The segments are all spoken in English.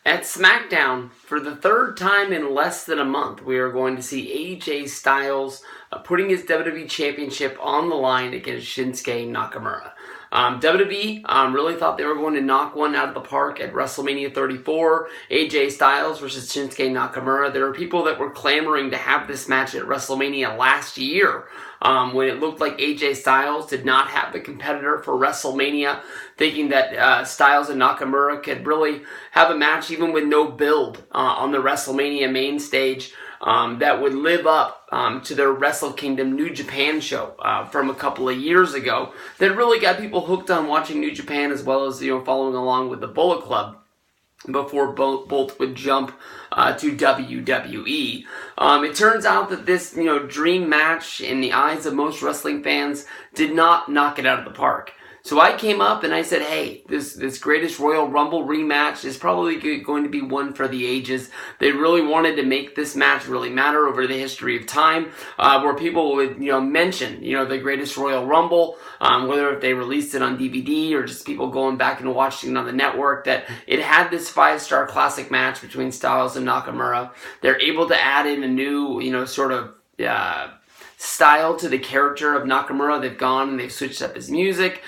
At SmackDown, for the third time in less than a month, we are going to see AJ Styles putting his WWE Championship on the line against Shinsuke Nakamura. WWE really thought they were going to knock one out of the park at WrestleMania 34, AJ Styles versus Shinsuke Nakamura. There were people that were clamoring to have this match at WrestleMania last year, when it looked like AJ Styles did not have the competitor for WrestleMania, thinking that Styles and Nakamura could really have a match even with no build on the WrestleMania main stage that would live up to their Wrestle Kingdom New Japan show from a couple of years ago that really got people hooked on watching New Japan, as well as following along with the Bullet Club before both would jump to WWE. It turns out that this dream match in the eyes of most wrestling fans did not knock it out of the park. So I came up and I said, hey, this Greatest Royal Rumble rematch is probably going to be one for the ages. They really wanted to make this match really matter over the history of time, where people would, mention, the Greatest Royal Rumble, whether if they released it on DVD or just people going back and watching it on the network, that it had this 5-star classic match between Styles and Nakamura. They're able to add in a new, style to the character of Nakamura. They've gone and they've switched up his music.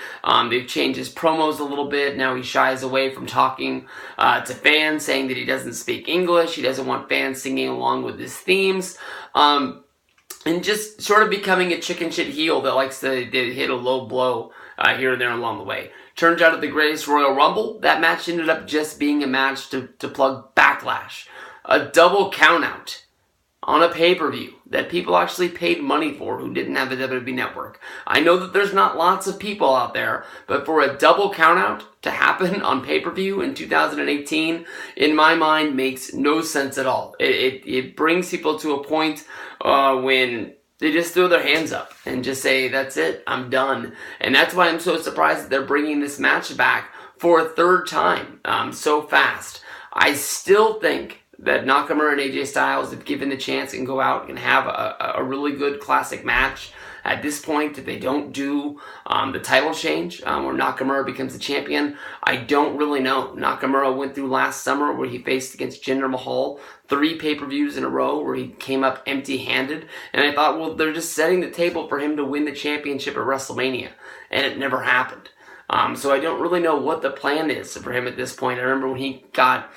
They've changed his promos a little bit. Now he shies away from talking to fans, saying that he doesn't speak English. He doesn't want fans singing along with his themes. And just sort of becoming a chicken shit heel that likes to hit a low blow here and there along the way. Turns out at the Greatest Royal Rumble, that match ended up just being a match to plug Backlash. A double countout on a pay-per-view that people actually paid money for who didn't have the WWE Network. I know that there's not lots of people out there, but for a double countout to happen on pay-per-view in 2018, in my mind, makes no sense at all. It brings people to a point when they just throw their hands up and just say, that's it, I'm done. And that's why I'm so surprised that they're bringing this match back for a third time so fast. I still think that Nakamura and AJ Styles, if given the chance, can go out and have a really good classic match. At this point, if they don't do the title change where Nakamura becomes the champion, I don't really know. Nakamura went through last summer where he faced against Jinder Mahal 3 pay-per-views in a row where he came up empty-handed. And I thought, well, they're just setting the table for him to win the championship at WrestleMania. And it never happened. So I don't really know what the plan is for him at this point. I remember when he got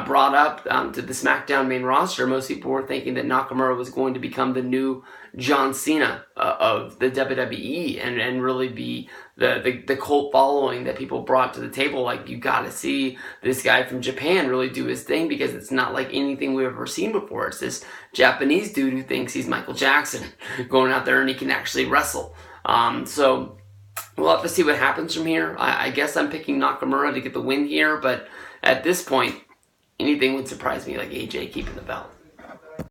brought up to the SmackDown main roster, most people were thinking that Nakamura was going to become the new John Cena of the WWE and really be the cult following that people brought to the table. Like, you got to see this guy from Japan really do his thing, because it's not like anything we've ever seen before. It's this Japanese dude who thinks he's Michael Jackson going out there and he can actually wrestle. So we'll have to see what happens from here. I guess I'm picking Nakamura to get the win here, but at this point, anything would surprise me, like AJ keeping the belt.